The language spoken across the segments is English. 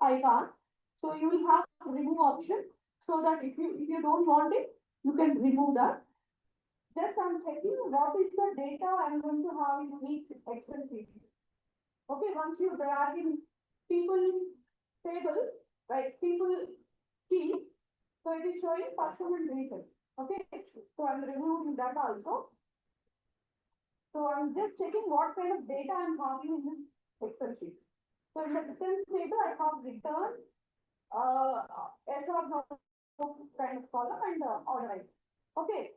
icon. So you will have remove option so that if you don't want it, you can remove that. Just I'm checking what is the data I'm going to have in each Excel sheet. Okay, once you drag in people table, right? People key, so it is showing person and region. Okay, so I'm removing that also. So I'm just checking what kind of data I'm having in this Excel sheet. So in the returns table, I have return, S or no kind of column and order. Okay.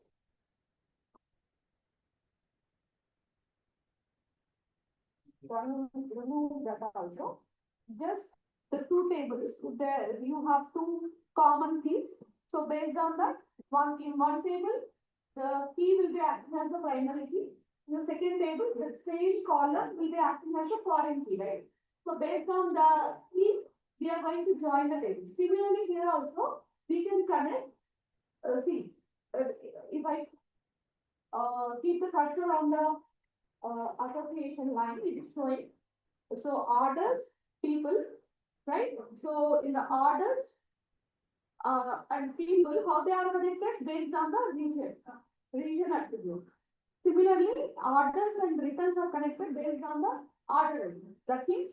So I'm remove that also. Just the two tables, there you have two common keys. So based on that, in one table, the key will be acting as the primary key. In the second table, the same column will be acting as a foreign key, right? So based on the key, we are going to join the table. Similarly, here also, we can connect, see, if I keep the cursor on the association line, it is showing. So orders, people, right? So in the orders and people, how they are connected based on the region attribute. Similarly, orders and returns are connected based on the order. That means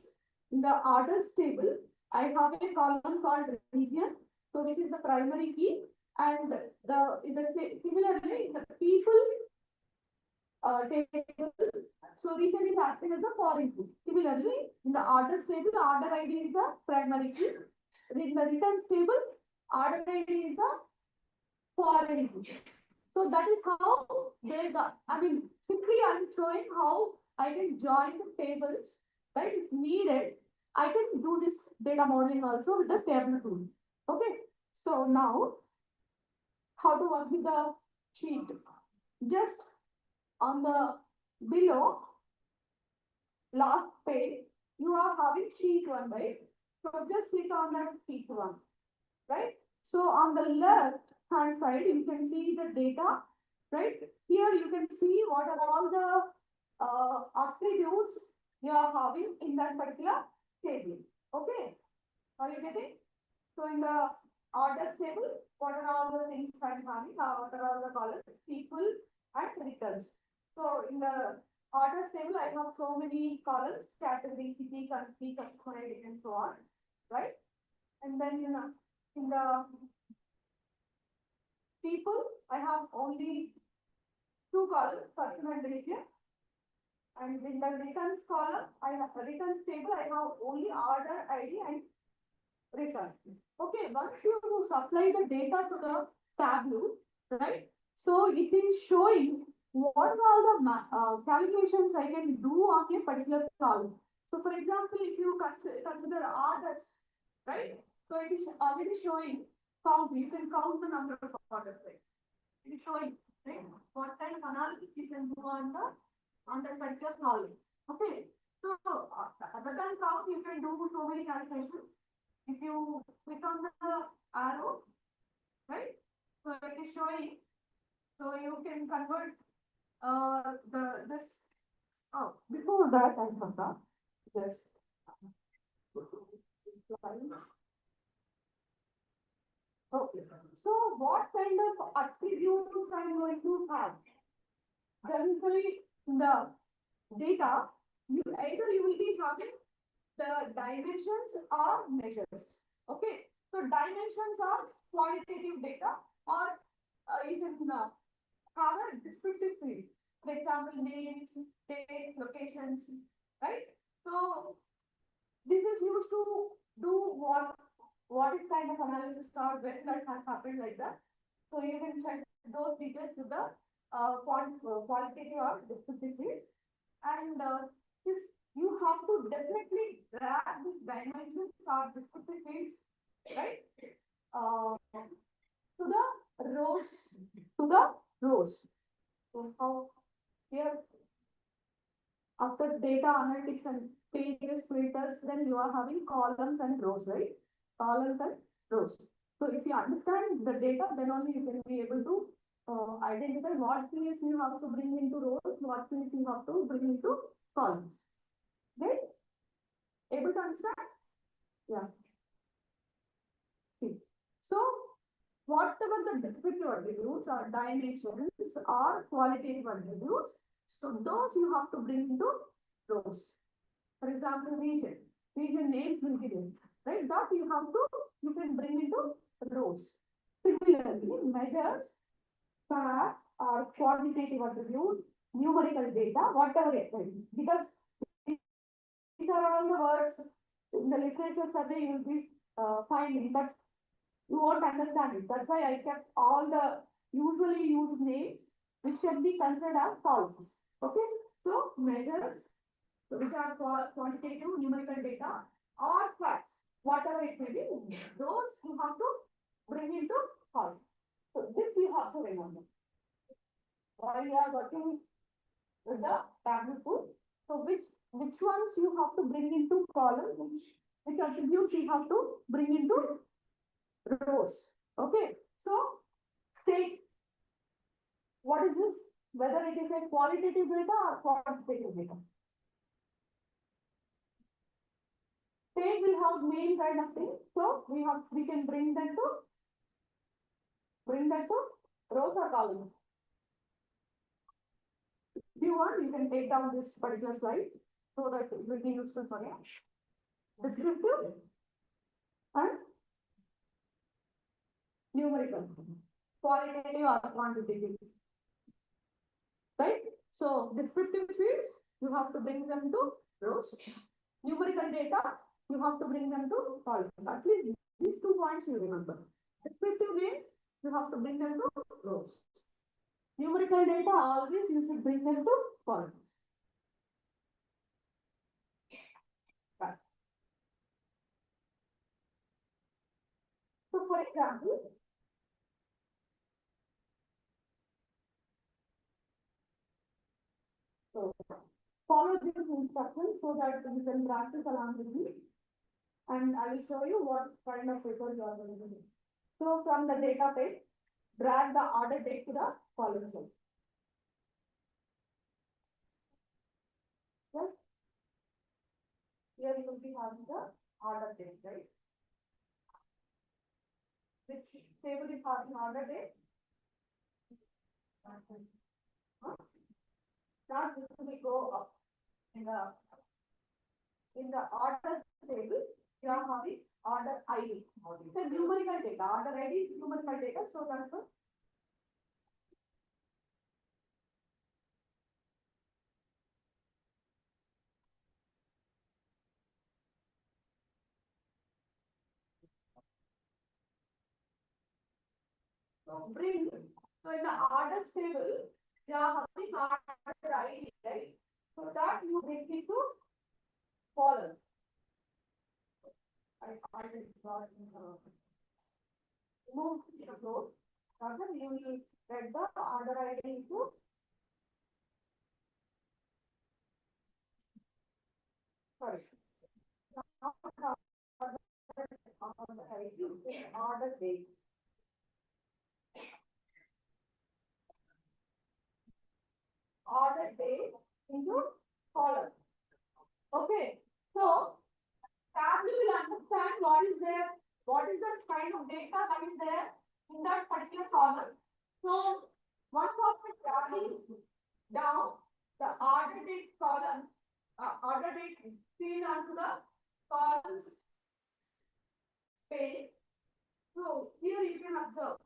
in the orders table, I have a column called region. So this is the primary key, and similarly in the people table. So region is acting as a foreign key. Similarly, in the orders table, order ID is the primary key. In the returns table, order ID is the foreign key. So that is how simply I'm showing how I can join the tables, right? If needed, I can do this data modeling also with the table tool. Okay. So now, how to work with the sheet? Just on the below last page, you are having sheet 1, right? So just click on that sheet 1, right? So on the left hand side, you can see the data, right? Here you can see what are all the attributes you are having in that particular table. Okay, are you getting? So in the order table, what are all the things I'm having? What are all the columns? People and returns. So in the order table, I have so many columns: category, city, country, customer ID, and so on, right? And then in the people, I have only two columns, person and region. And in the returns column, I have a returns table, I have only order ID and return. Okay, once you supply the data to the Tableau, right? So it is showing what are all the calculations I can do on a particular column. So for example, if you consider orders, right? So it is already showing count. You can count the number of orders, right? It is showing, right? What kind of analysis you can do on the particular column. Okay. So other than count, you can do so many calculations. If you click on the arrow, right? So it is showing. So you can convert this. Oh, before that I forgot this. Okay. So what kind of attributes I'm going to have? Basically, the data, either you will be having the dimensions or measures. Okay. So dimensions are qualitative data, or you can have a descriptive field. For example, names, dates, locations, right? So this is used to do what is kind of analysis or when that has happened like that. So you can check those details with the qualitative or descriptive fields. And this you have to definitely drag these dimensions or descriptive fields, right? To the rows, to the rows. So how here after data analytics and pages filters, then you are having columns and rows, right? Columns and rows. So if you understand the data, then only you can be able to identify what fields you have to bring into rows, what fields you have to bring into columns. Right? Able to understand? Yeah. whatever the descriptive attributes or dimensions or qualitative attributes, so those you have to bring into rows. For example, region names will be there, right? That you can bring into rows. Similarly, measures, facts, or quantitative attributes, numerical data, whatever it is, because these are all the words in the literature survey you will be finding, but you won't understand it. That's why I kept all the usually used names which can be considered as solves. Okay, so measures, which are for quantitative numerical data or facts, whatever it may be, those you have to bring into solves. So this you have to remember while you are working with the table pool. So which ones you have to bring into column, which attributes you have to bring into rows. Okay, so take what is this? Whether it is a qualitative data or quantitative data. Take will have main kind of thing. So we can bring that to rows or columns. If you want, you can take down this particular slide so that it will be useful for you. Descriptive and numerical, qualitative or quantitative. Right? So descriptive fields, you have to bring them to rows. Numerical data, you have to bring them to columns. At least these 2 points you remember. Descriptive names, you have to bring them to rows. Numerical data, always you should bring them to columns. Right. So for example, so follow these instructions so that you can practice along with me. And I will show you what kind of paper you are going to do. So from the data page, drag the order date to the column cell. Yes. Here you will be having the order date, right? Which table is having order date? Now this will go up in the order table. You are having order ID. So numerical data. Order ID is numerical data. So that's the bring. So in the order table, you are having order ID, right? So that you bring it to column. I will move the floor. Then you will get the order ID into sorry. Order date. Order date into column. Okay. So tablet will understand what is there, what is the kind of data that is there in that particular column. So once of the down the order date column, order date field onto the columns page. So here you can observe.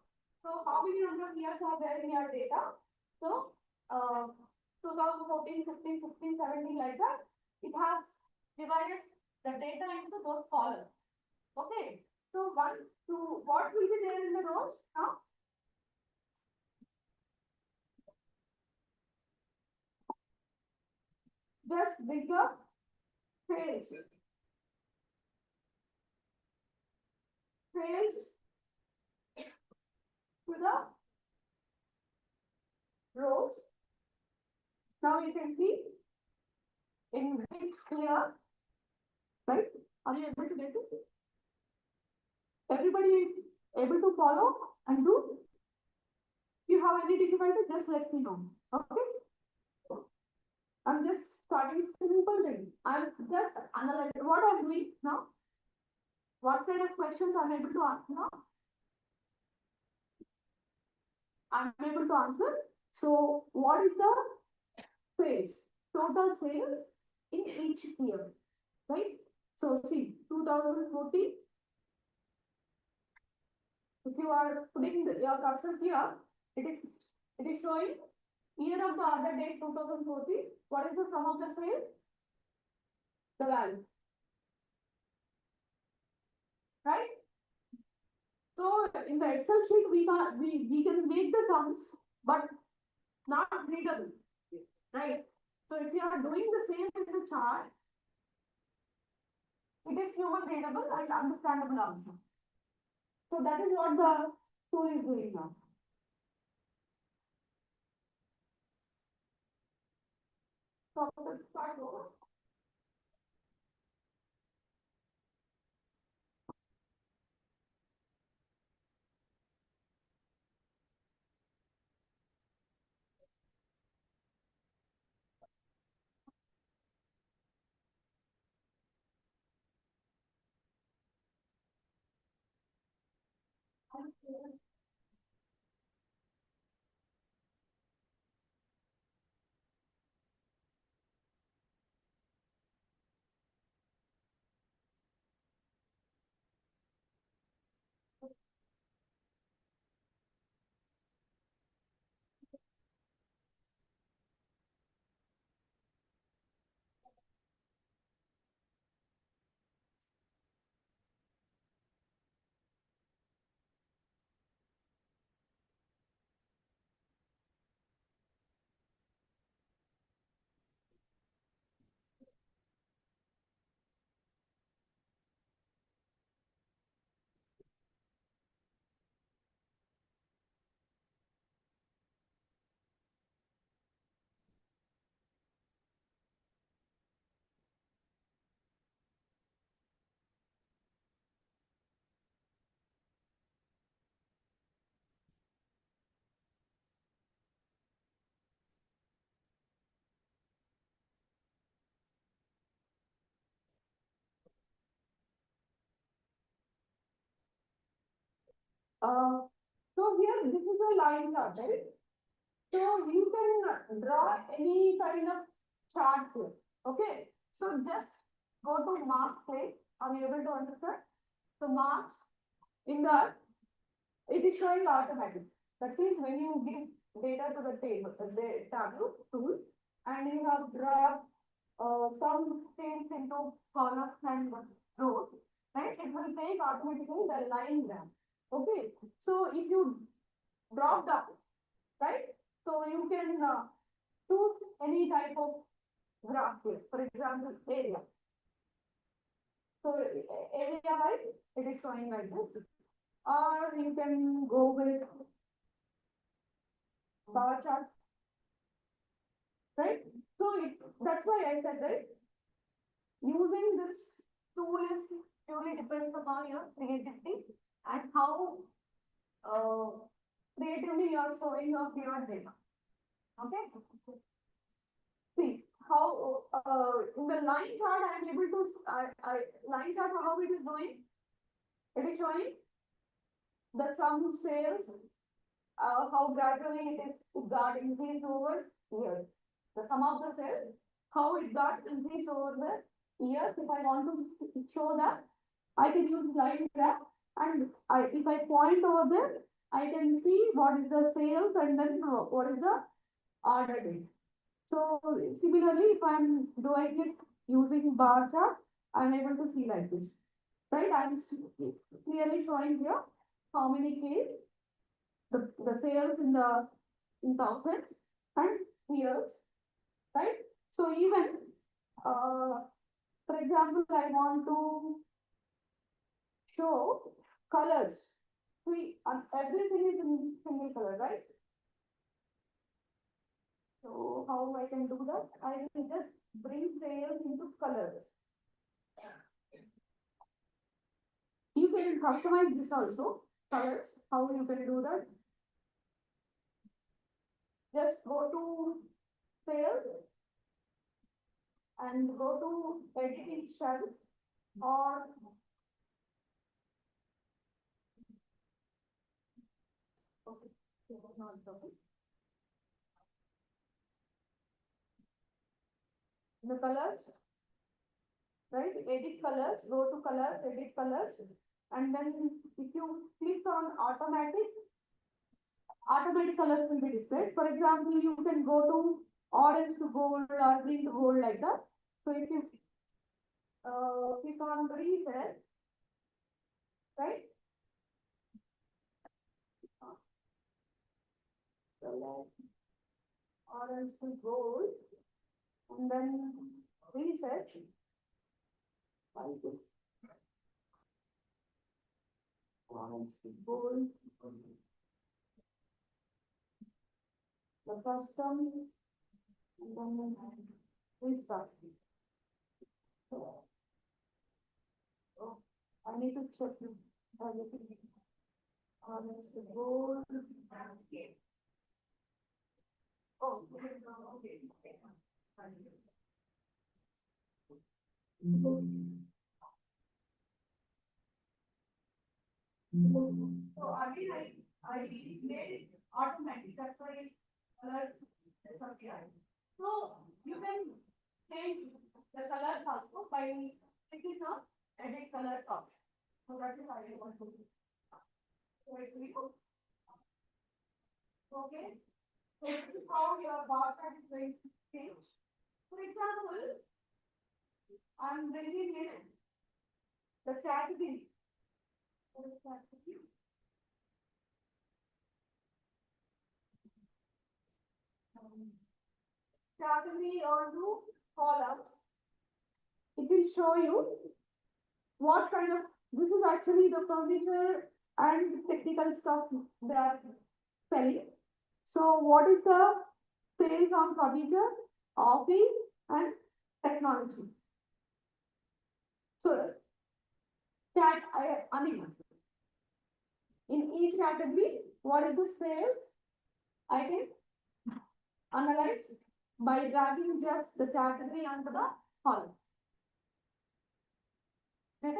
So how many number of years are there in your data? So 2014, 15, 16, 17 like that. It has divided the data into those columns. Okay. So 1, 2, what will be there in the rows now? Just bigger sales. Sales to the rows. Now you can see in big clear, right? Are you able to get it? Everybody able to follow and do? If you have any difficulty, just let me know. Okay? I'm just starting simple thing. I'm just analyzing what I'm doing now. What kind of questions I'm able to ask now? I'm able to answer. So what is the sales? Total sales in each year, right? So see, 2014, if you are putting your cursor here, it is showing year of the order date 2014. What is the sum of the sales? The value, right? So in the Excel sheet, we can make the sums, but not readable, right? So if you are doing the same in the chart, it is human readable and understandable also. So that is what the tool is doing now. So let's start over. Uh, so here this is a line chart, right? So you can draw any kind of chart here. Okay. So just go to marks page. Are you able to understand? So marks in the it is showing automatic. That means when you give data to the table, the tableau tool, and you have drawn some things into columns and rows, right? It will take automatically the line graph. Okay. So if you drop down, right? So you can choose any type of graph here. For example, area. So area wise, it is showing like this. Or you can go with bar chart, right? So that's why I said, right? Using this tool is purely depends upon your creativity and how uh, creatively you are showing off your data. Okay. See how in the line chart I am able to line chart how it is doing. It is showing the sum sales, how gradually it got increased over years. The sum of the sales, how it got increased over the years. If I want to show that, I can use line graph, and if I point over there, I can see what is the sales and then what is the order date. So similarly, if I'm doing it using bar chart, I'm able to see like this, right? I'm clearly showing here how many Ks, the sales in thousands and years, right? So even, for example, I want to show colors. See, everything is in single color, right? So how I can do that? I will just bring sales into colors. You can customize this also, colors, how you can do that. Just go to sales and go to editing shelf or okay. The colors, right? Edit colors, go to colors, edit colors, and then if you click on automatic colors will be displayed. For example, you can go to orange to gold or green to gold like that. So if you click on reset, right? So orange to gold, and then reset. Orange to gold. The custom, and then restart. Oh, I need to check everything. Orange to gold. Oh, okay. So again, I made it automatic. That's why colors disappear. So you can change the colors also by clicking on edit colors option. So that is how I want to do. So it will okay. So this is how your bar chart is going to change. For example, I'm bringing in the category. Category onto columns. It will show you what kind of, this is actually the furniture and technical stuff they are selling. So what is the sales on furniture, office and technology? So I mean, in each category, what is the sales? I can analyze by dragging just the category under the column. Okay?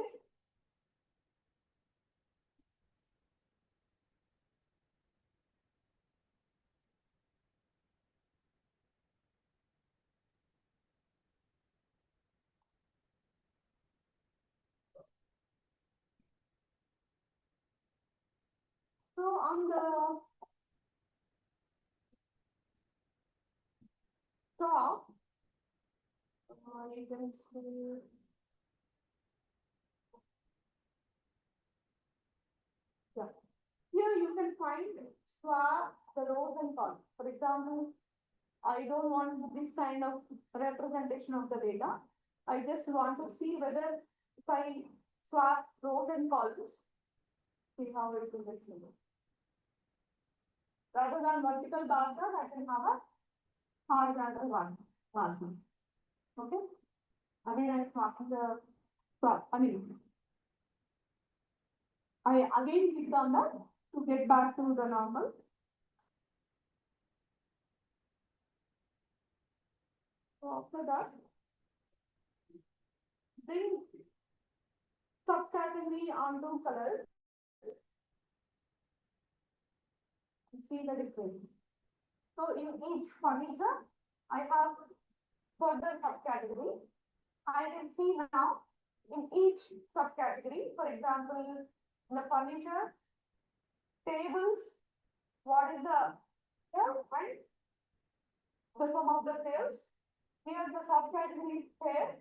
So on the top, you can see, yeah. Here you can find swap the rows and columns. For example, I don't want this kind of representation of the data. I just want to see whether if I swap rows and columns, see how it will look. Rather than vertical bar chart, I can have a horizontal one. Okay? Again, I'm swapping the swap. I again click on that to get back to the normal. So after that, bring subcategory onto colors. See the difference. So in each furniture, I have further subcategory. I can see now in each subcategory, for example, in the furniture, tables, what is the sale and the sum of the sales. Here the subcategory is fair.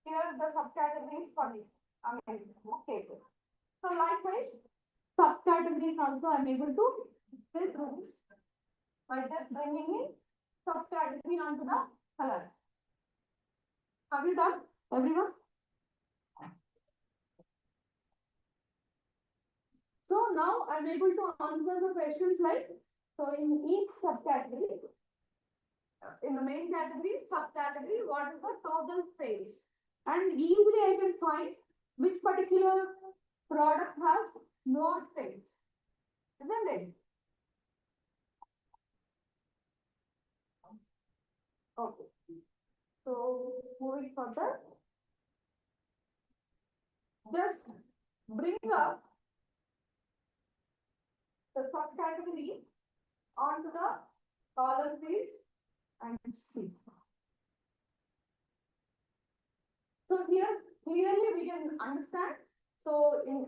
Here the subcategory is furniture. Table. So likewise, subcategories also I am able to build rooms by just bringing in subcategory onto the color. Have you done, everyone? So now I'm able to answer the questions like, so in each subcategory, in the main category, subcategory, what is the total sales? And easily I can find which particular product has more sales. Isn't it? Okay. So moving further, just bring up the subcategory on to the column fields and see. So here clearly we can understand. So in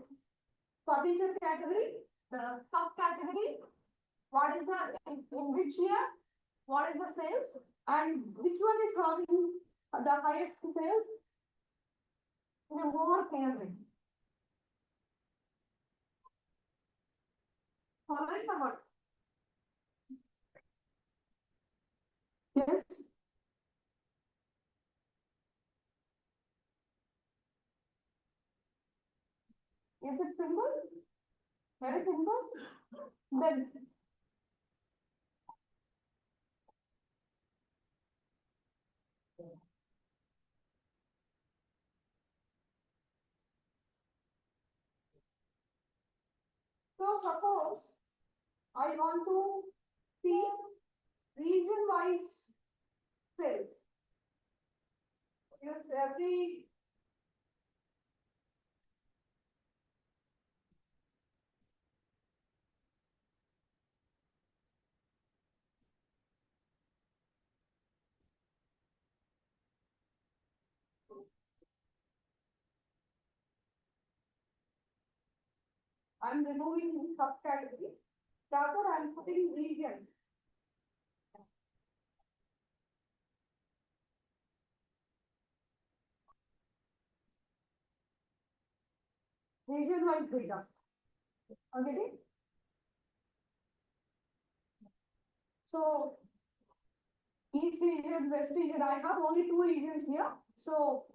furniture category, the subcategory, what is the in which year, what is the sales, and which one is having the highest sales in a more clearly. Following the what? Yes. Is it simple? Very simple. Then so suppose I want to see region-wise sales. Yes, every I'm removing subcategory. Rather, I'm putting regions. Region-wise data. Okay. So each region, west region, I have only two regions here. So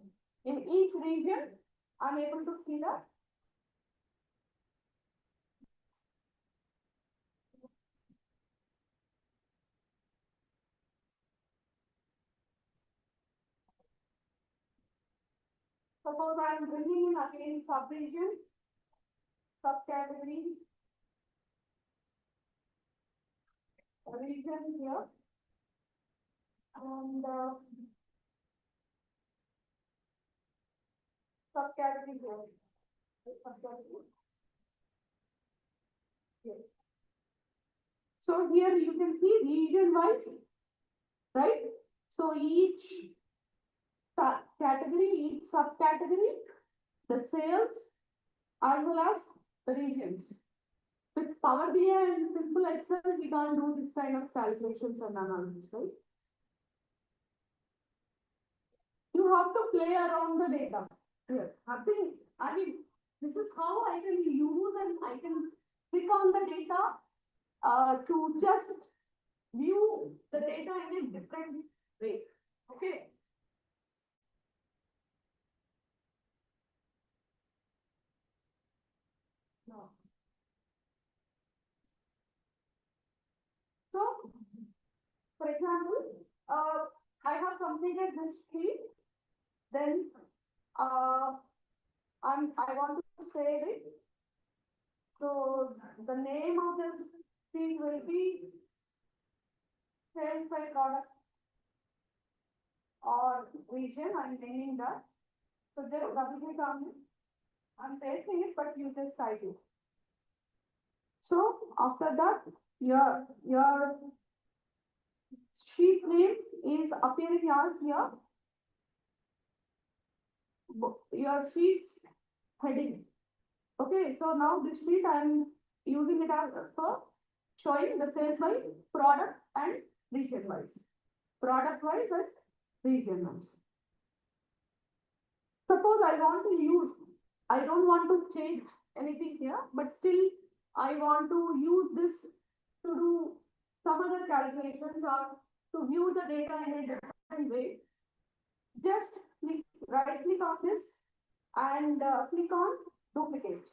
in each region, I'm able to see that. Suppose I'm bringing in again sub-region, subcategory, region here, and subcategory here. Subcategory. Here. So here you can see region-wise, right? So each category, each subcategory, the sales, as well as the regions. With Power BI and simple Excel, we can't do this kind of calculations and analysis, right? You have to play around the data. Here, I mean, this is how I can use and I can click on the data to just view the data in a different way. Okay. No. So, for example, I have completed this sheet. Then I want to save it. So the name of this sheet will be sales by product or region. I'm naming that. So just double click on it. I'm pasting it, but you just type it. So after that, your sheet name is appearing as here. Your sheet's heading. Okay, so now this sheet I'm using it as for showing the sales by product and region wise. Product wise and region wise. Suppose I don't want to change anything here, but still I want to use this to do some other calculations or to view the data in a different way. Just right click on this and click on duplicate,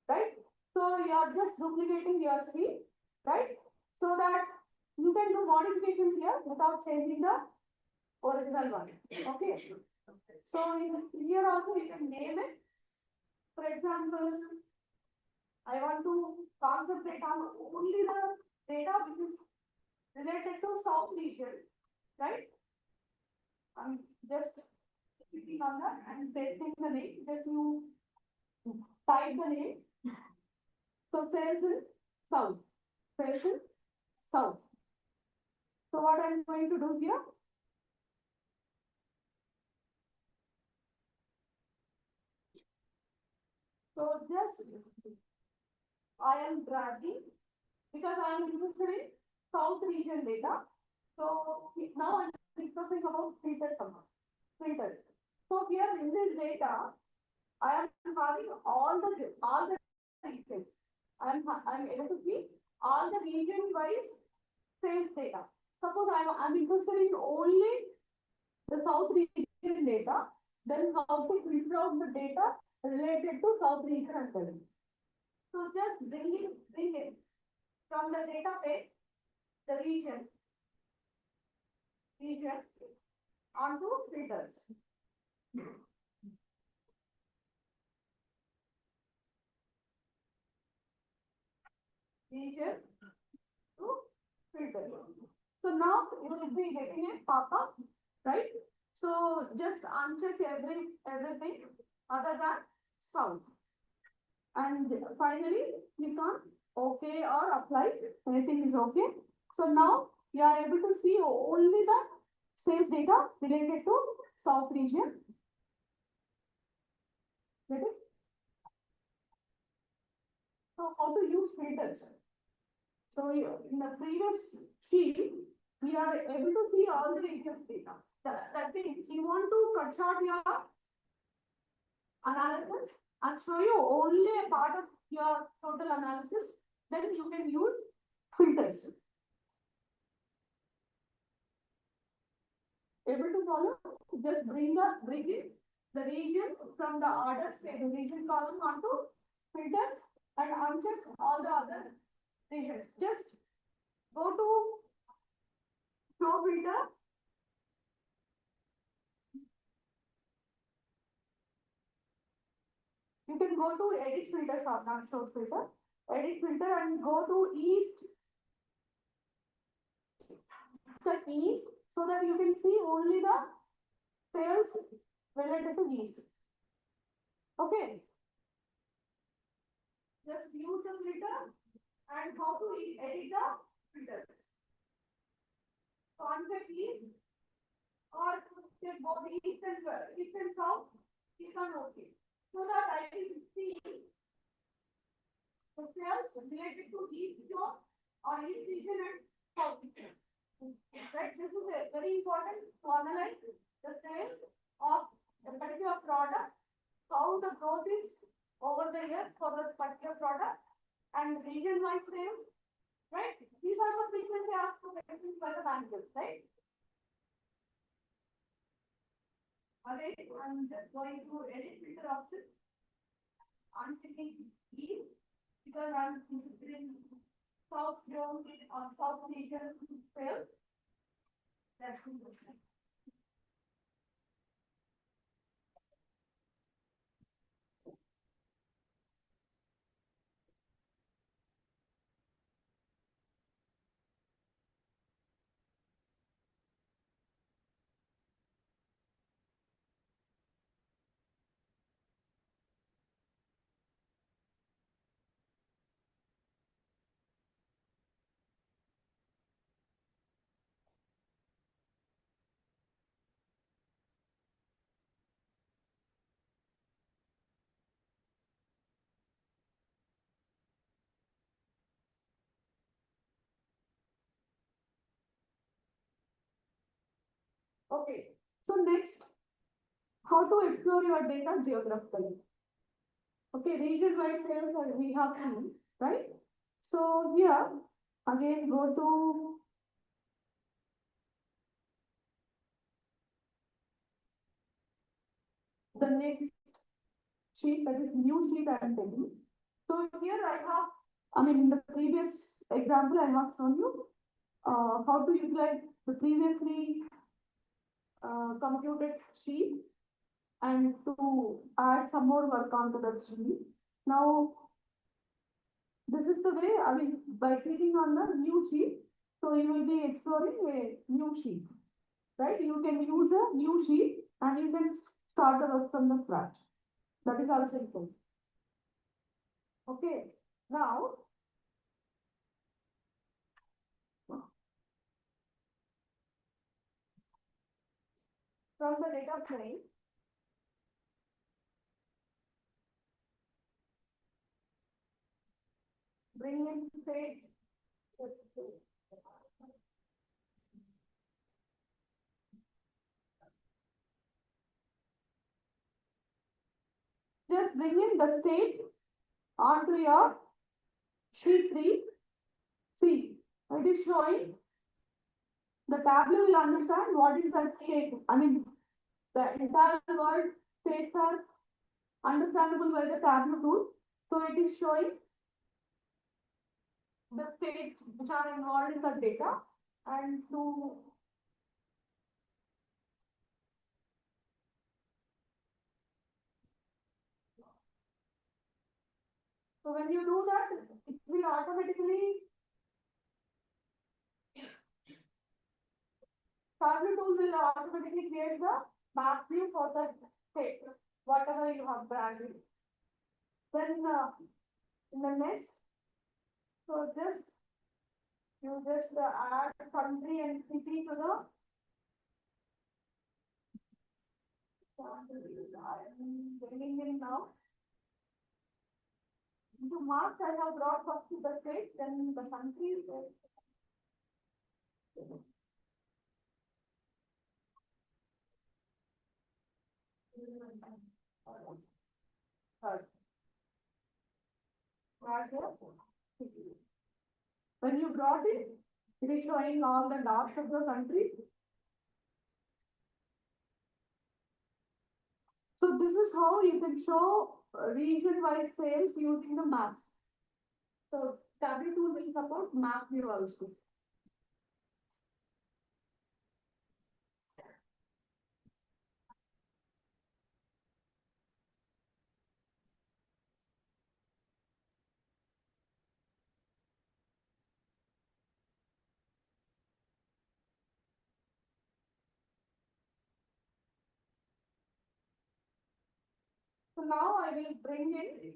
right? So you are just duplicating your sheet, right? So that you can do modifications here without changing the original one. Okay. So here also you can name it. For example, I want to concentrate on only the data which is related to South region, right? I'm just clicking on that and pasting the name. Just you type the name. So sales in South. Sales in south. So what I'm going to do here? So just I am dragging because I am interested in south region data. So now I'm discussing about filters. So here in this data, I am having all the regions. I'm able to see all the region wise sales data. Suppose I'm interested in only the south region data, then how to filter out the data related to south region and seven. So just bring it from the database, the region onto filters. Region to filter. So now you will be getting a pop-up, right? So just uncheck everything other than sound. And finally click on OK or apply. Anything is okay. So now you are able to see only the sales data related to south region. Get it? So how to use filters? So in the previous sheet, we are able to see all the regions data. That means you want to cut short your analysis and show you only a part of your total analysis, then you can use filters. Able to follow? Just bring in the region from the order table region column onto filters and uncheck all the other regions. Just go to show filter. You can go to edit filter or not show filter. Edit filter and go to east. Check east so that you can see only the sales related to east. Okay. Just use the filter and how to edit the filter. Concept east or check both east and south. Click on OK. So that I can see the sales related to east zone or east region and south region. Right? This is very important to analyze the sales of a particular product, how the growth is over the years for the particular product, and region-wise sales. Right? These are the frequently asked questions by the managers, right? Again, I'm just going to edit filter option. I'm checking east because I'm interested in south zone or south region sales. That's the question. Okay, so next, how to explore your data geographically. Okay, region-wide sales we have seen, right? So here, again, go to the next sheet, that is new sheet I am taking. So here I have, in the previous example, I have shown you how to utilize the previously computed sheet and to add some more work onto that sheet. Now, this is the way, by clicking on the new sheet, so you will be exploring a new sheet, right? You can use a new sheet and you can start the work from the scratch. That is also important. Okay, now from the data frame. Bring in state. Just bring in the state onto your sheet 3. See, it is showing the tableau will understand what is the state. I mean, the entire word states are understandable by the tableau tool. So it is showing the states which are involved in the data, and to so when you do that, it will automatically tableau tool will automatically create the map view for the state, whatever you have branded. Then in the next, so just you just add country and city to the bringing in now. To marks I have brought first to the state, then the country. When you brought it, it is showing all the dots of the country. So this is how you can show region-wise sales using the maps. So tablet tool will support map view also. So now I will bring in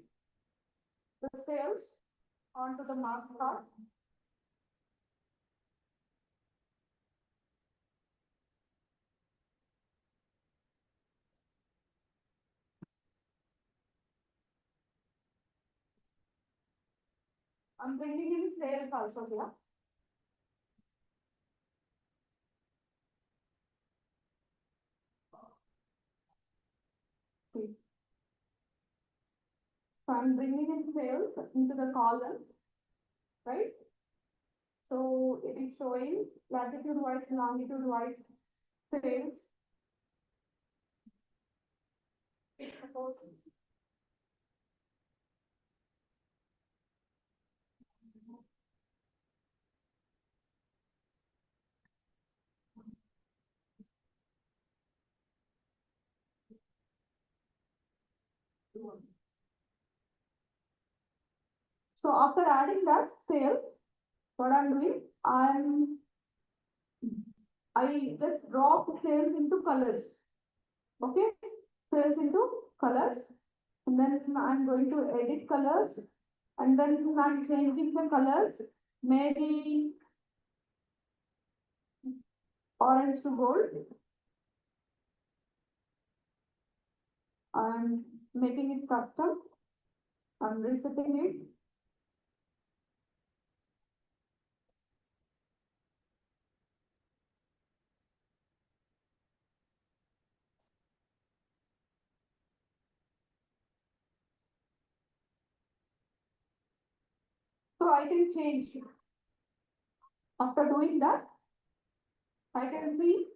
the sales onto the map chart. I'm bringing in sales also here. See. So I'm bringing in sales into the columns, right? So it is showing latitude-wise, longitude-wise sales. So after adding that sales, what I'm doing, I just drop sales into colors. Okay, sales into colors, and then I'm going to edit colors, and then I'm changing the colors, maybe orange to gold. I'm making it custom. I'm resetting it. So I can change. After doing that, I can see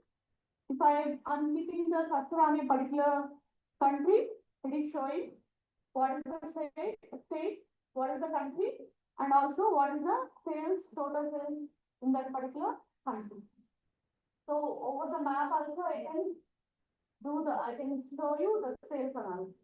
if I'm keeping the cursor on a particular country, it is showing what is the state, what is the country, and also what is the sales, total sales in that particular country. So over the map also I can show you the sales analysis.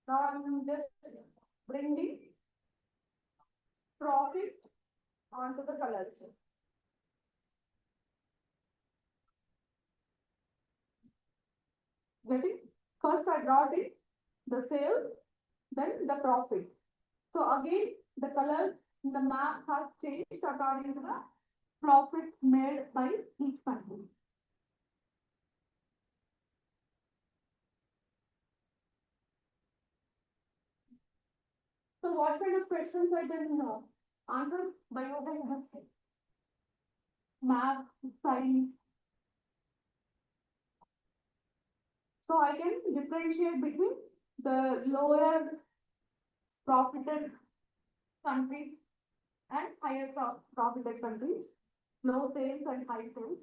Now I'm just bringing profit onto the colors. Get it? First I brought it, the sales, then the profit. So again, the color in the map has changed according to the profit made by each country. So what kind of questions I can answer by using this map, sign? So I can differentiate between the lower profited countries and higher profited countries, low sales and high sales.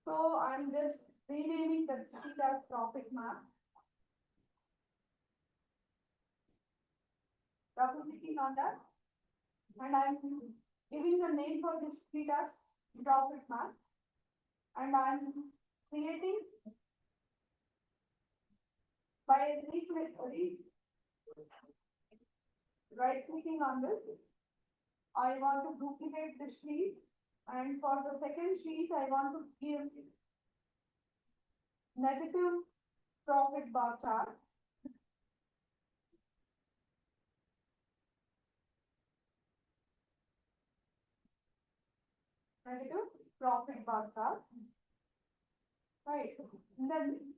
So I'm just renaming the sheet as profit map. Double clicking on that, and I'm giving the name for this sheet as profit map, and I'm creating by right clicking on this. I want to duplicate the sheet, and for the second sheet, I want to give negative profit bar chart. Negative profit bar chart. Right. And then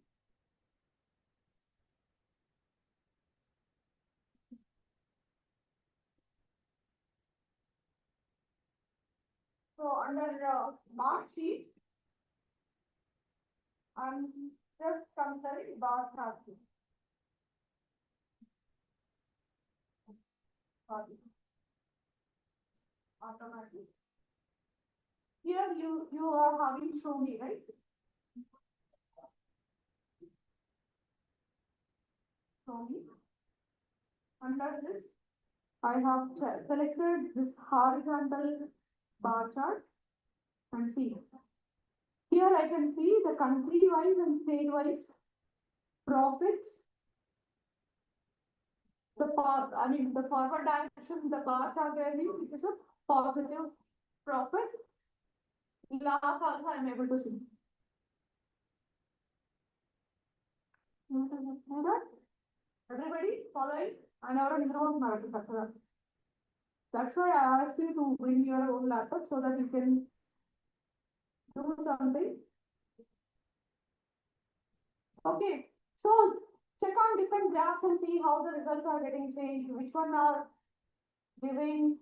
so under mark sheet, I'm just considering bar chart. Automatic. Here you are having show me, right? Show me. Under this, I have selected this horizontal bar chart and see. Here I can see the country wise and state wise profits. The forward direction, the bars are there means it is a positive profit. Loss also I am able to see. Everybody following? And our intro. That's why I asked you to bring your own laptop so that you can do something. Okay, so check on different graphs and see how the results are getting changed, which one are giving.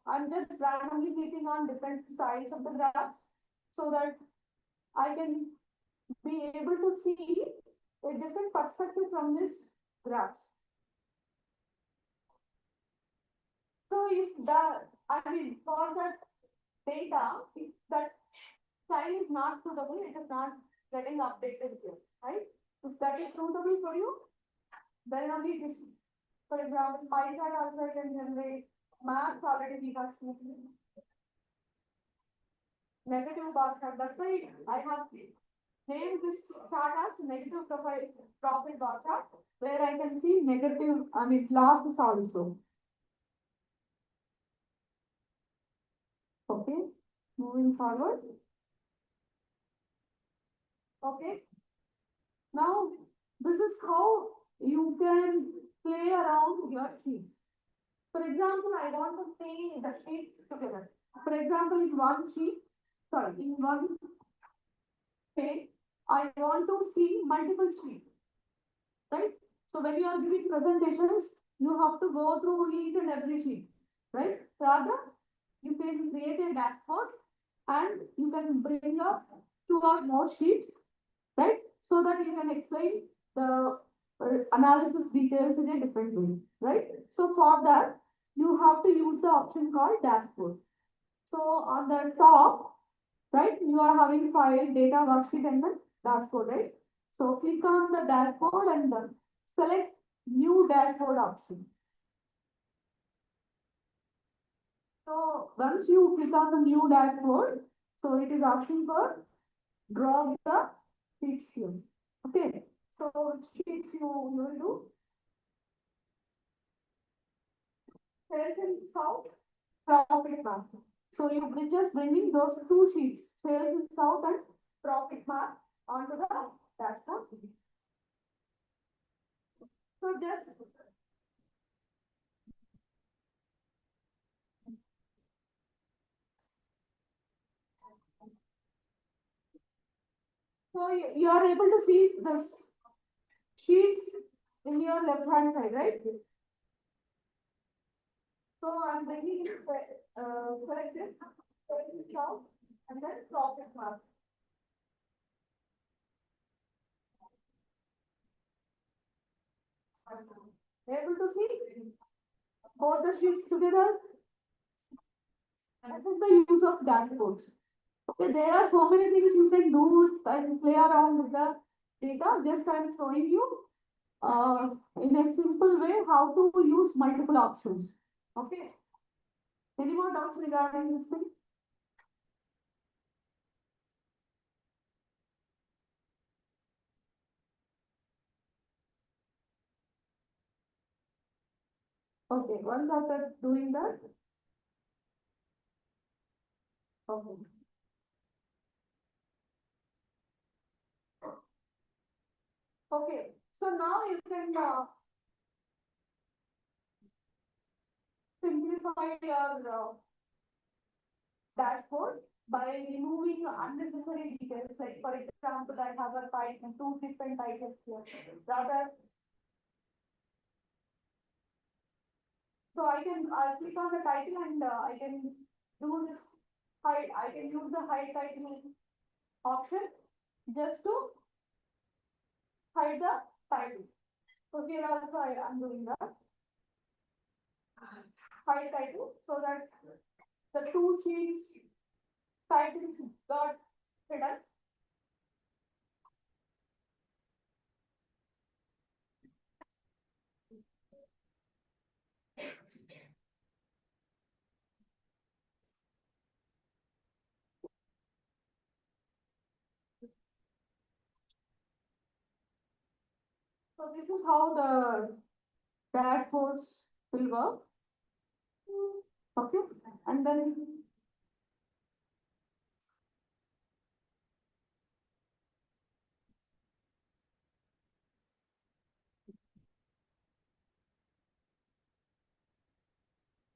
I'm just randomly clicking on different styles of the graphs so that I can be able to see a different perspective from this graphs. So if for that data, if that style is not suitable, it is not getting updated here, right? If that is suitable for you, then only this, for example, pie chart also can generate, maths already we have seen. Negative bar chart, that's why I have named this chart as negative profit bar chart, where I can see negative, losses also. Okay, moving forward. Okay. Now, this is how you can play around your sheets. For example, I want to play the sheets together. For example, in one page, I want to see multiple sheets, right? So when you are giving presentations, you have to go through each and every sheet, right? Rather, you can create a dashboard and you can bring up 2 or more sheets, right? So that you can explain the analysis details in a different way, right? So for that, you have to use the option called dashboard. So on the top, right, you are having file, data, worksheet, and the dashboard, right? So click on the dashboard and select new dashboard option. So once you click on the new dashboard, so it is asking for draw the sheets here. Okay. So which sheets you will do? Sales and south, profit mark. So you just bringing those two sheets, sales in south and profit mark onto the dashboard. So just so you are able to see the sheets in your left hand side, right? So I'm bringing select this, sales in south, and then profit mark. Able to see both the sheets together. That is the use of dashboards. Okay, there are so many things you can do and play around with the data. Just I'm showing you in a simple way how to use multiple options. Okay. Any more doubts regarding this thing? Okay. Once after doing that, okay. Okay. So now you can simplify your dashboard by removing unnecessary details. Like for example, I have a title, two different titles here. Rather, so I click on the title and I can do this hide. I can use the hide title option just to hide the title. So here also I am doing the hide title so that the two sheets titles got hidden. So this is how the dashboards will work. Okay, and then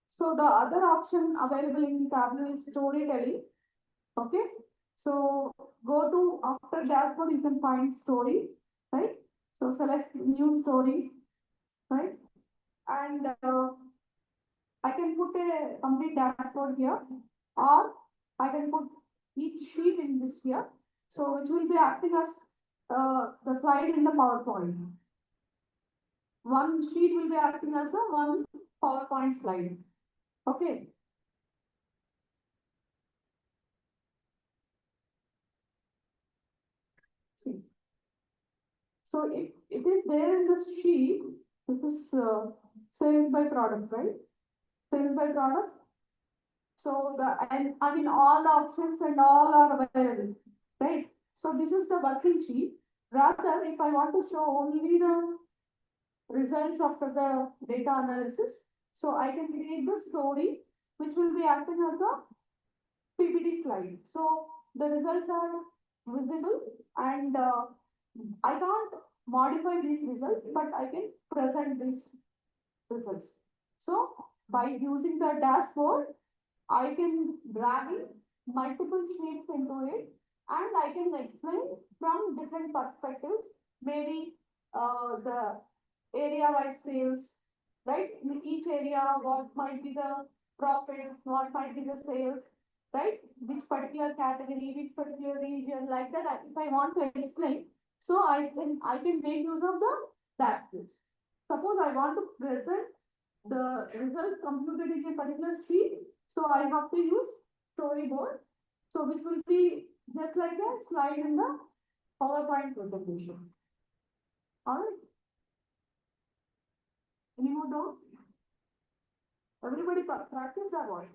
so the other option available in Tableau is storytelling. Okay, so go to after dashboard you can find story, right? So select new story, right? And I can put a complete dashboard here, or I can put each sheet in this here. So which will be acting as the slide in the PowerPoint. One sheet will be acting as a one PowerPoint slide. Okay. See. So it is there in the sheet. This is sales by product, right? Sales by product. So and I mean all the options and all are available, right? So this is the working sheet. Rather, if I want to show only the results after the data analysis, so I can create the story, which will be acting as a PPT slide. So the results are visible and I can't modify these results, but I can present these results. So by using the dashboard, I can drag in multiple sheets into it and I can explain from different perspectives, maybe the area-wise sales, right? In each area, what might be the profits, what might be the sales, right? Which particular category, which particular region, like that. If I want to explain, so I can make use of the dashboards. Suppose I want to present the results computed in a particular sheet, so I have to use storyboard. So which will be just like a slide in the PowerPoint presentation. All right. Any more doubts? Everybody practice that one.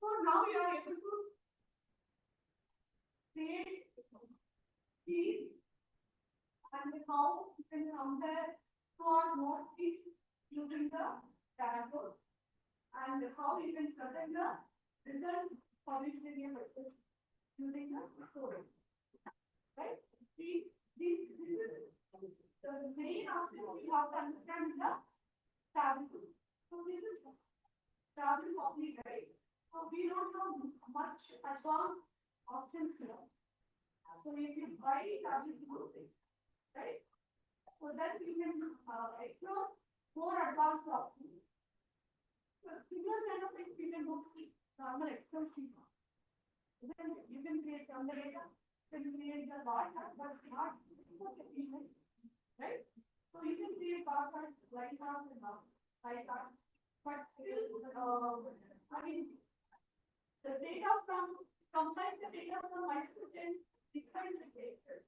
So now you are able to create these and how you can compare two or more things using the dashboard and how you can present the results for each area using the storage. Right? This is the main option you have to understand the table. So this is table copy, right? So we don't have much advanced options here. So if you buy WC, right? So then you can explore more advanced options. So similar kind of things you can go to normal Excel sheet. Then you can create some data, you can create the bar chart, but not right? So you can create bar charts, line charts, and pie charts. But still, I mean, the data from sometimes the data from multiple different data,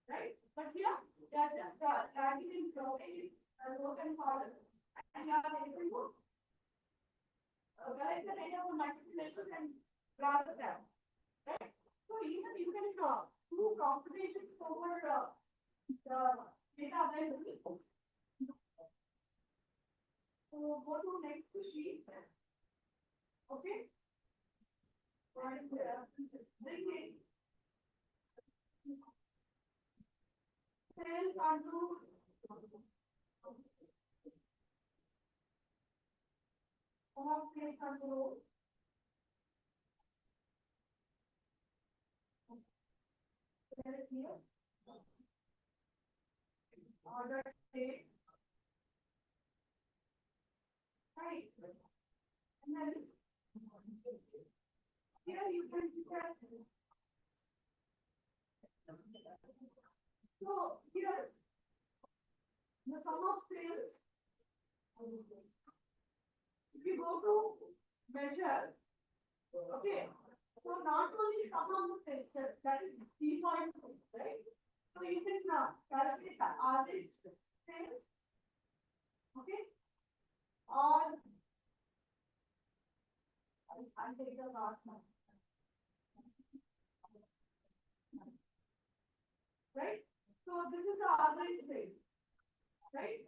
right? But here, they are just dragging in drawing broken columns, and you are able to collect the data from multiple data and graph them, right? So even you can do computations over the data available. So go to next sheet. Okay. And bring in sales onto sales control. Here. Order state. Right. And then here you can set. So here the sum of sales. If you go to measure, okay. So not only sum of sales, that is default, right? So you can calculate the average sales, okay? Or I'll take the last one. Right? So this is the average rate, right?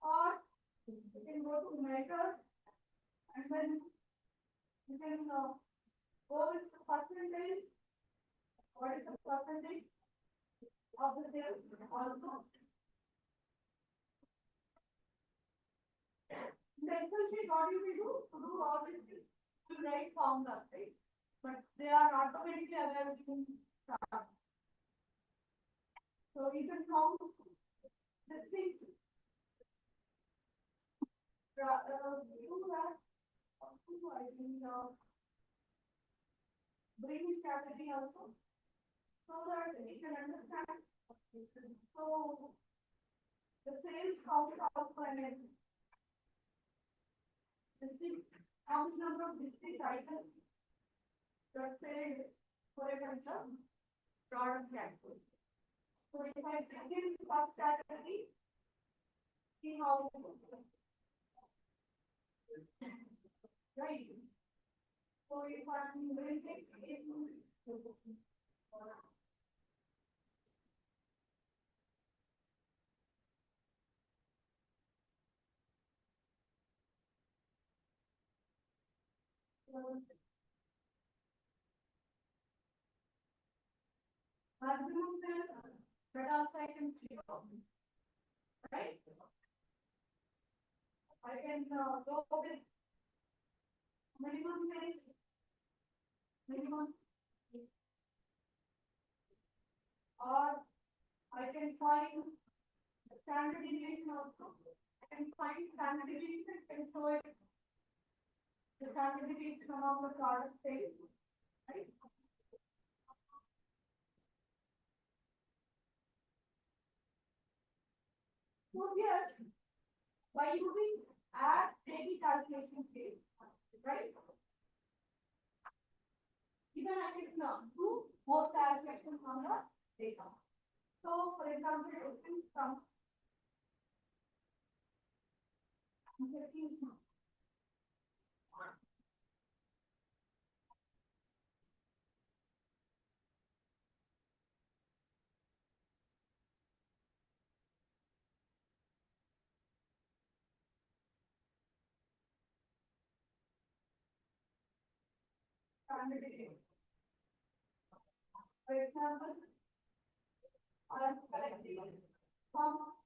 Or you can go to measure and then you can go with the percentage. What is the percentage of the sales also? The Excel sheet, what you will do to do all these things to write formulas, right? But they are automatically available in start. So you can count the things. Do that. I think bring strategy also, so that you can understand. So the sales count also and count number of distinct items. Let's say, for example, product category. So if I bring in first category, see how it goes. Right. So if I'm bringing it, maximum sales, that also I can see, right? I can go with minimum sales, minimum, or I can find standard deviation also. I can find standard deviation and show it the standard deviation among the product sales, right? So here, by using add daily calculation scale, right? Even I can do more calculations on the data. So, for example, if some for example, I'm collecting from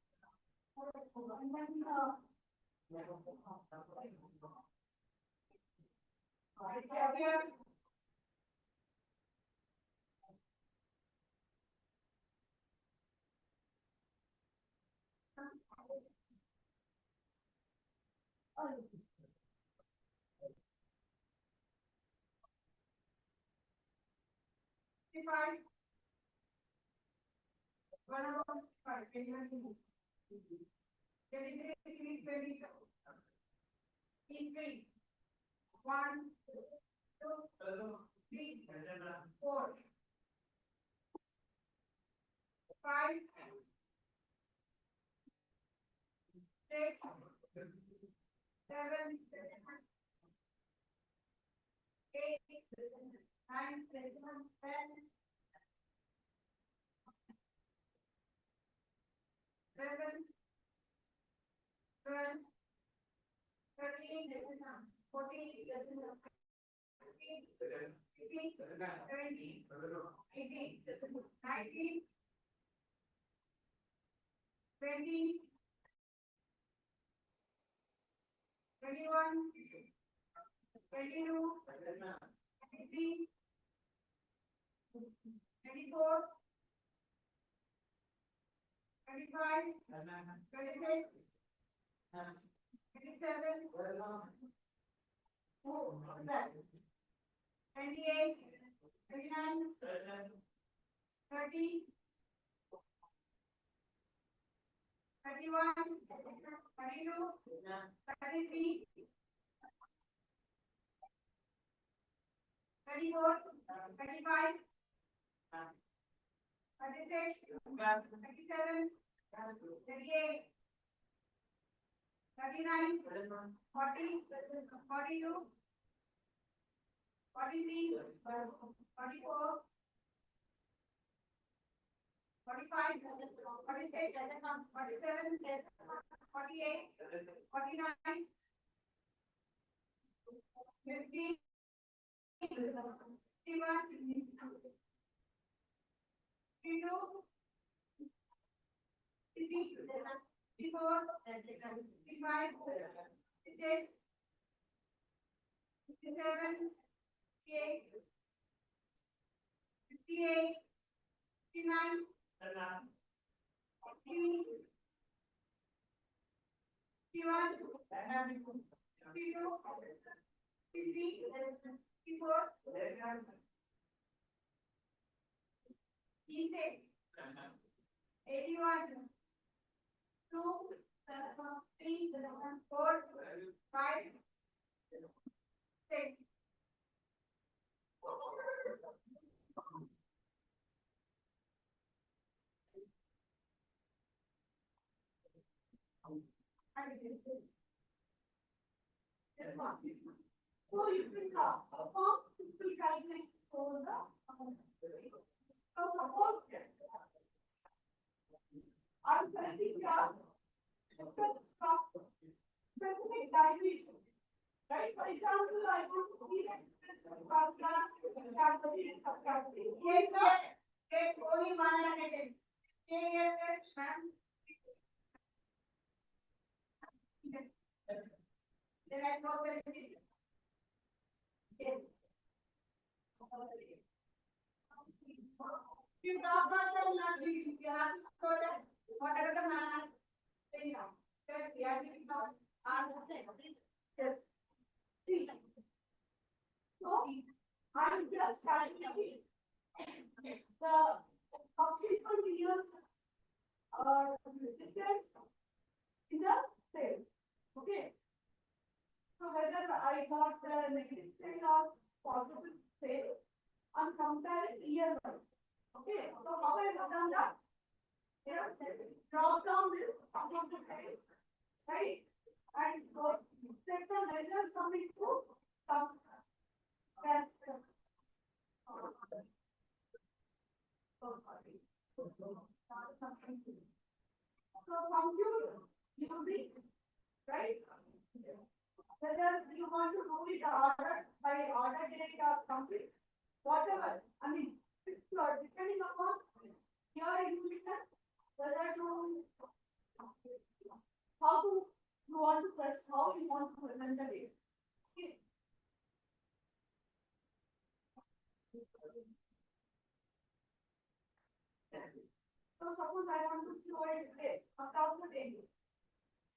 and then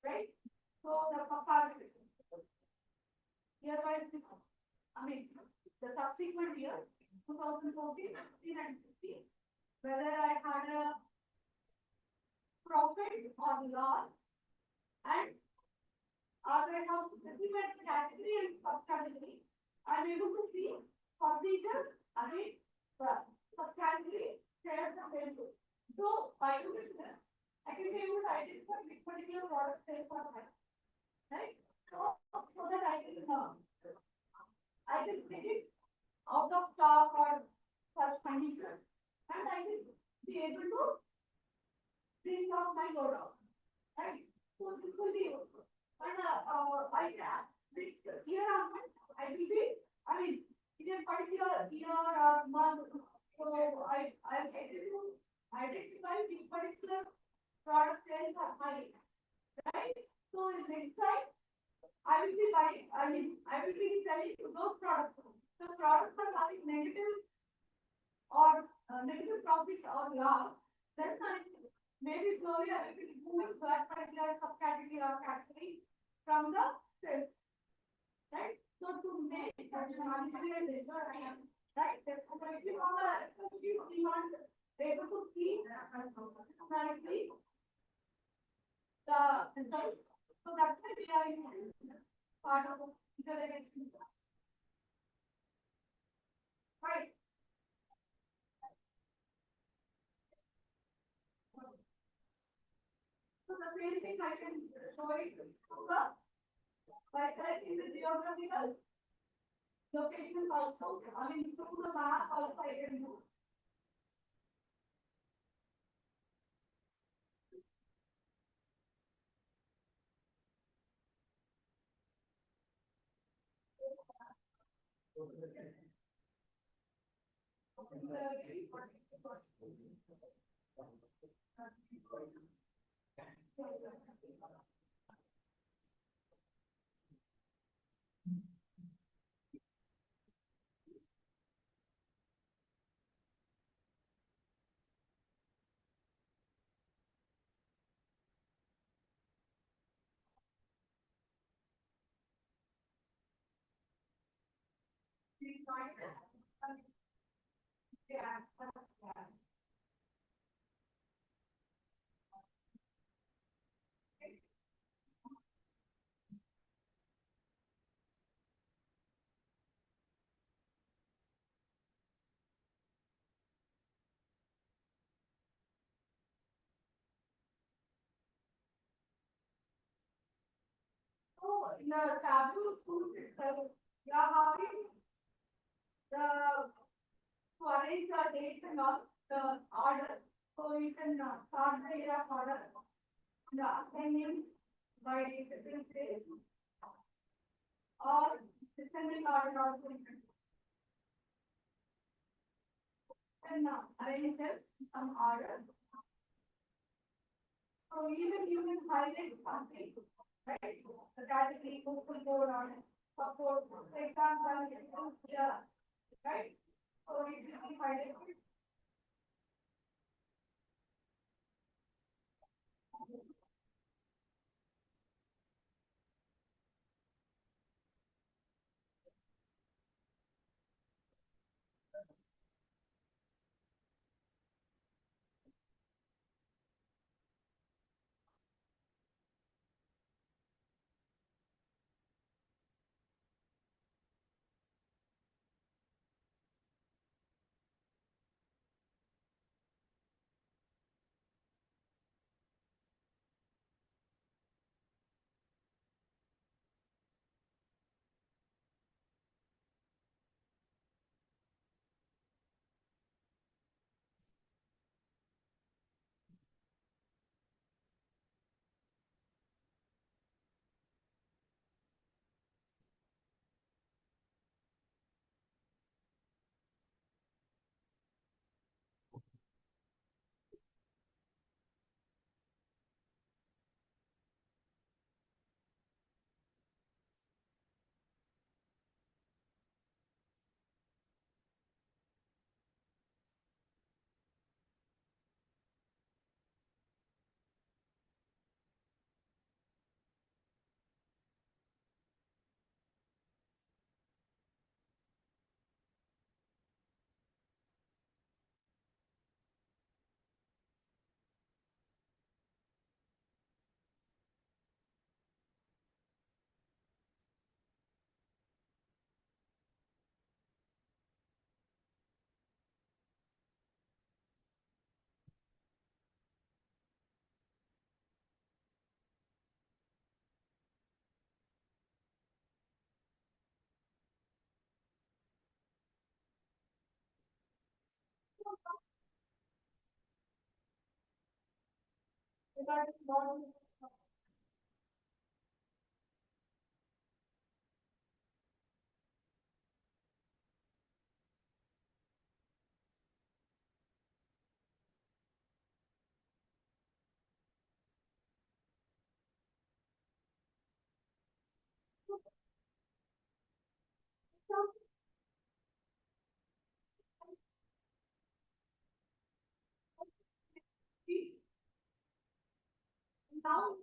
Right? So the papa Hereby, I mean, the subsequent years, 2014, 15, and 16, whether I had a profit or loss, and as I have specified category and subcategory, I am able to see procedures, I mean, subcategory, shares, and values. So, by doing this, I can be able to identify which particular product sales are high, right? So that I can predict out of stock or such conditions, and I will be able to bring down my load out, right? So this will be useful. And I this year onwards, I will be, I mean, in a particular year or month, so I'll get to identify which particular product sales are high, right? So in next time, I will be buying, I will be selling those products. The products are having negative or negative profit or loss, then I maybe slowly I will be moving that particular subcategory or category from the sales, right? So to make such an articulate right? If you want able to see nicely the results, so that's why we are in part of the direction, right? So the same thing I can show it by selecting the geographical locations also. I mean, through the map also I can do. Yeah. So in the taboo school itself, you are having the to arrange the dates and all the order. So you can start the year of order, the ascending by different days, or descending order also you can arrange them some order. So even you can highlight something, right? The category, postal code on it, support, example, yeah, right? So it will be highlighted. Now,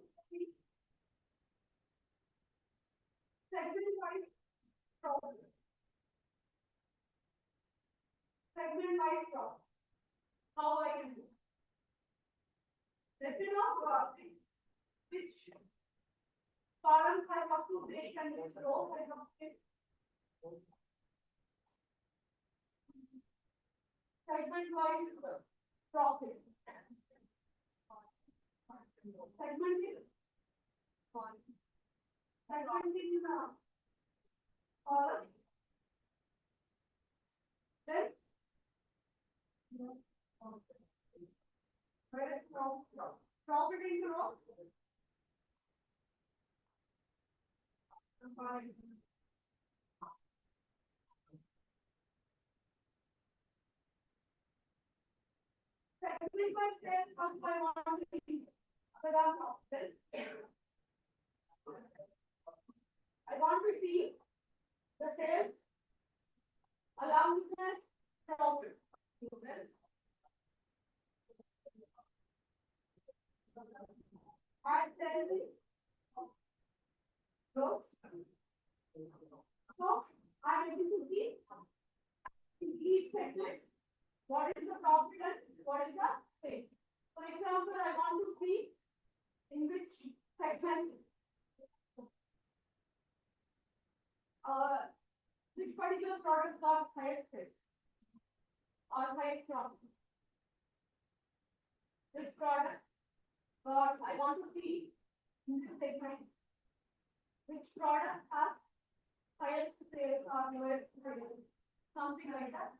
segment-wise problem. Segment-wise problem. How I can do? Let me know which columns I have to break and which rows I have to take. Segment-wise profit. Segmenting. Segmenting column. Then where is profit into row? Segment by sales, I want to see I want to see the sales along with the profit. I tell you. So I am able to see in each segment what is the profit and what is the sales. For example, I want to see in which segment which particular product got highest sales or highest profit. Which product got, I want to see in this segment which product has highest sales or lowest sales, something like that.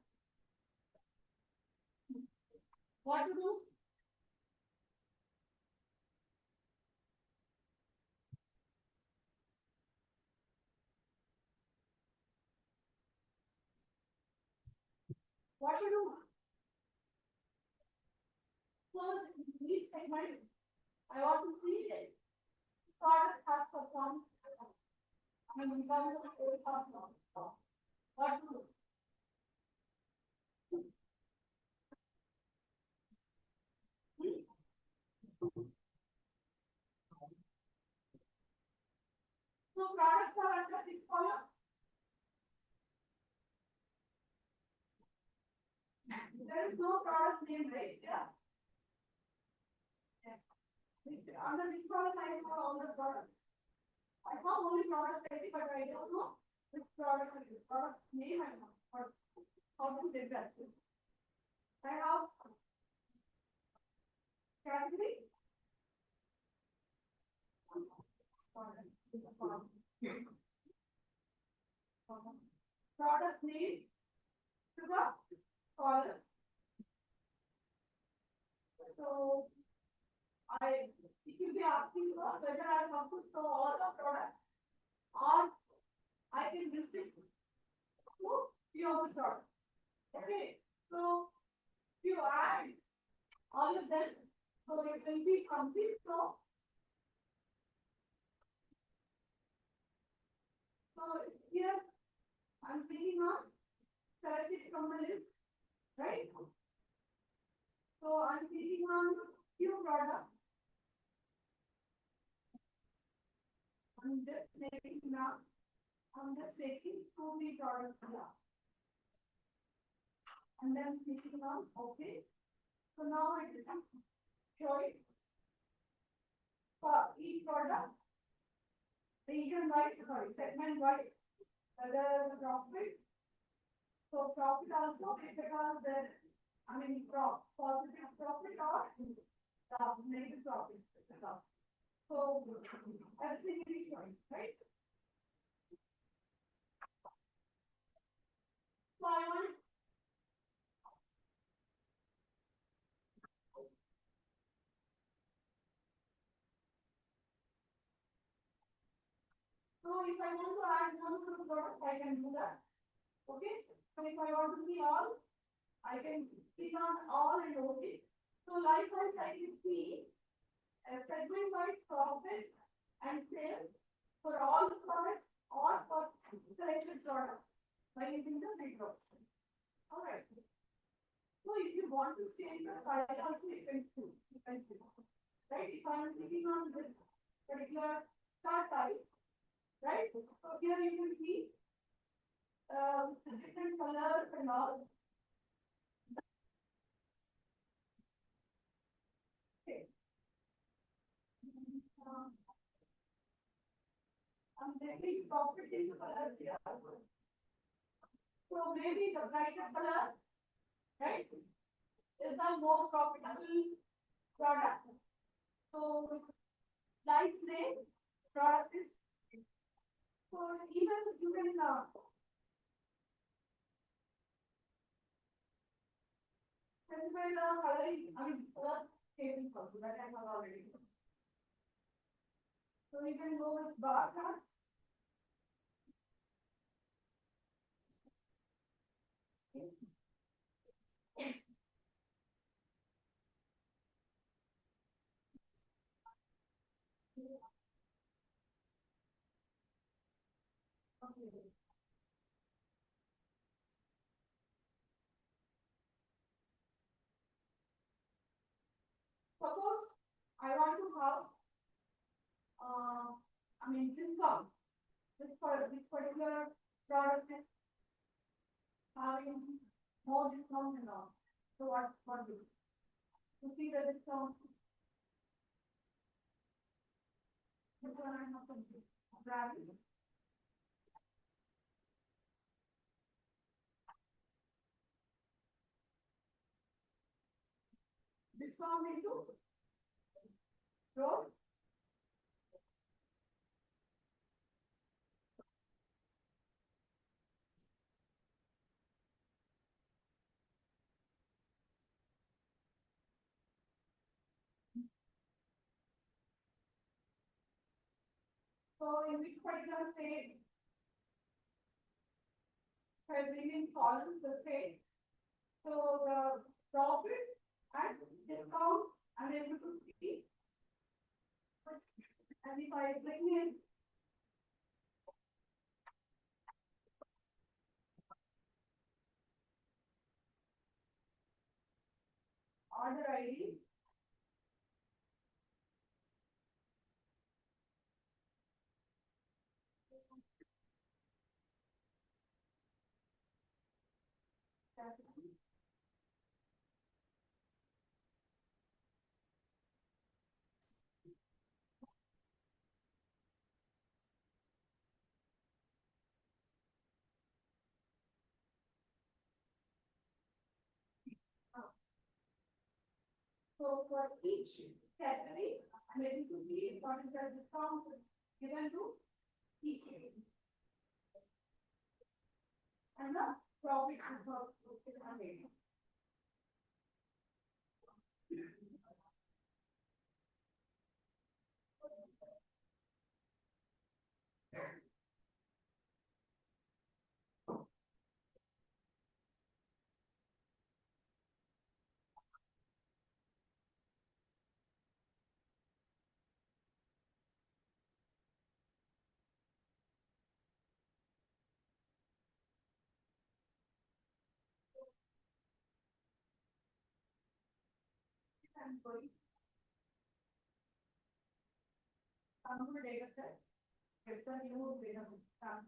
What to do? What to do? So each segment, I want to see it. Product has performed. I mean, in terms of sales or not. What to do? So products are under this column. There is no product name right here. Under this column, I have all the products. I have only product ID, but I don't know which product is this. Product name I know. How to get that? I have category. Product name to the column. So it will be asking whether I want to show all the products or I can restrict to few of the products. Okay, so you add all of them, so it will be complete. So here I'm thinking on select it from the list, right? So I'm thinking on few products. I'm just taking now. I'm just taking 2 products here. And then clicking on OK. So now I can show it for each product, region wise, segment wise, whether the profit. So profit also because there, I mean, positive profit or negative profit. So everything is showing, right? So I want if I want to add one to the product, I can do that. Okay. So if I want to see all, I can click on all and OK. So likewise, I can see a segment-wise profit and sales for all the products or for selected products by using the big option. All right. So if you want to change the file, also you can do. Right? If I am clicking on this particular chart type, right? So here you can see different colors and all. Okay. I'm taking properties colors here. So maybe the brighter color, right, is the more profitable product. So light gray product is, so even you can specify the color, I mean, color shading also that I have already. So you can go with bar chart. Suppose I want to have, I mean, discount. This particular product is having more discount and all. So what do? To see the discount, this one I have to grab it. Discount into row. So in which particular state has been in columns the state. So the profit and discount I'm able to see. And if I click here, order ID, so for each category, I'm able to see what is the discount given to each category. And the profit is available. I'm going to data set, get the new data set.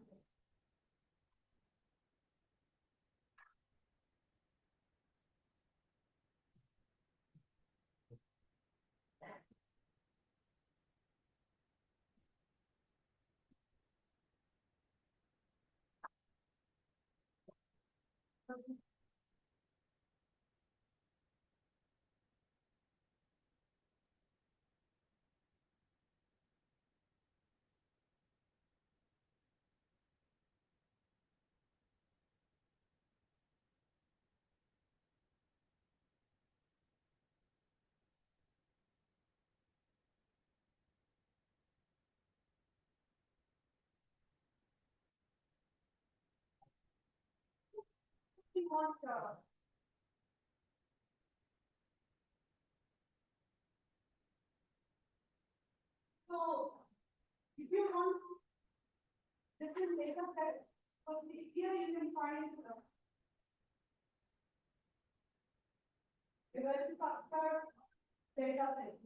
want so if you want different data sets, so here you can find event structure data sets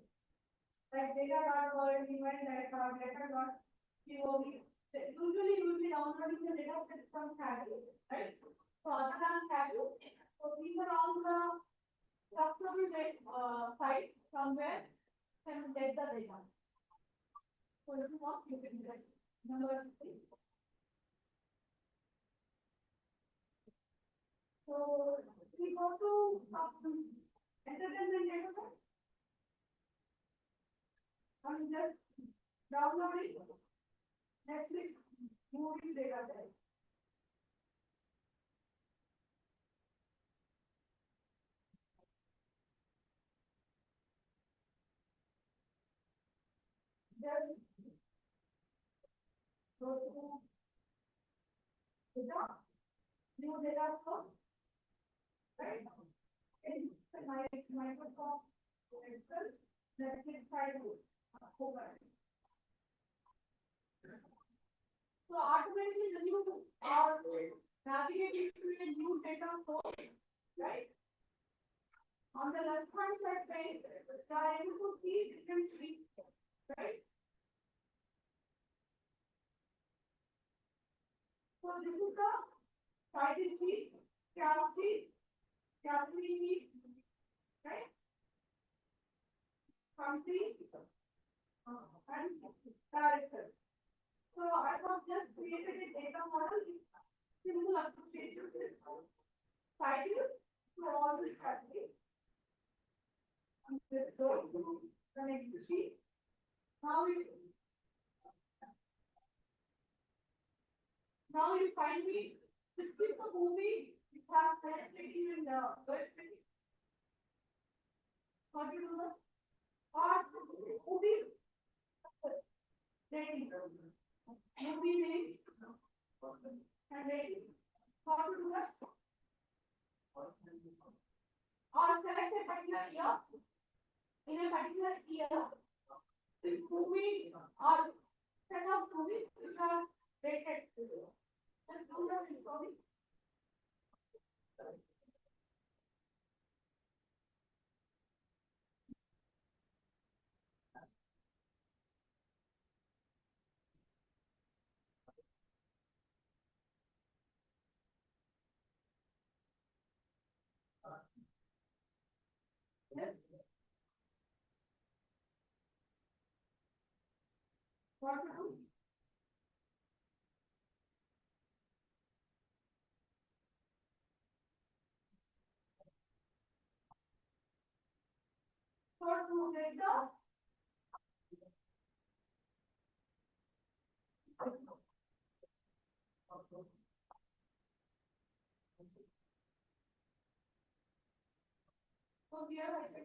like data.world, event data.gov. Usually you will be downloading the data sets from Hadoop, right? So other than Hadoop, so these are all the customary sites somewhere can get the data. So if you want, you can get number 3. So we go to entertainment data set. I'm just downloading Netflix movie data set. Just go to data, new data source, right? In Microsoft Excel, Netflix file. So automatically when you are navigating to a new data source, right? On the left hand side page, you are able to see different sheets, right? So this is the title sheet, cap sheet, category sheet, right? Country and director. So I have just created a data model with simple association title to all the categories. And this goes to the next sheet. Now you find me, this is the movie which has penetrating in the first city. What do you do? Or movie rating. Movie name and rating. How to do that? Or select a particular year. In a particular year, this movie or set of movies which are rated. And do the recording. Yes. What to do? So to get the so here I can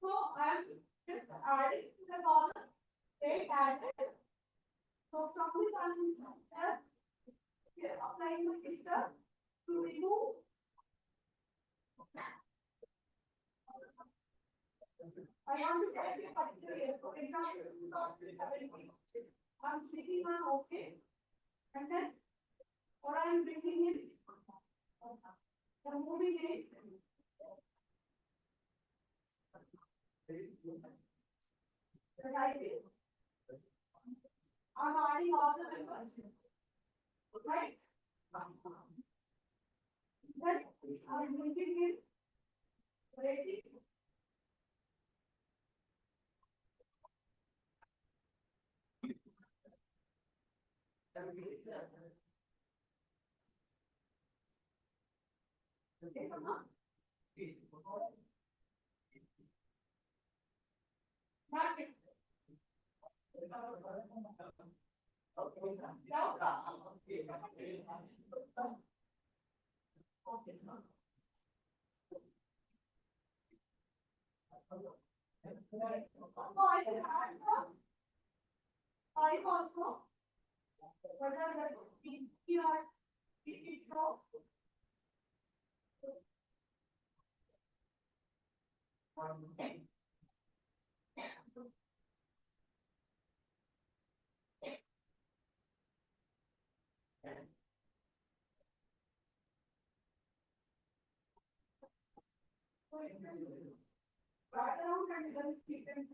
so I'm just adding to the column, date added. So from this I'm just applying the filter to remove. I want to get a particular year. For example, I'm clicking on OK. And then what I'm bringing in the movie date. The title. I'm adding all the members. Right? Then I'm bringing in rating. I also, whether that PCR, PCR, right around and then keep them.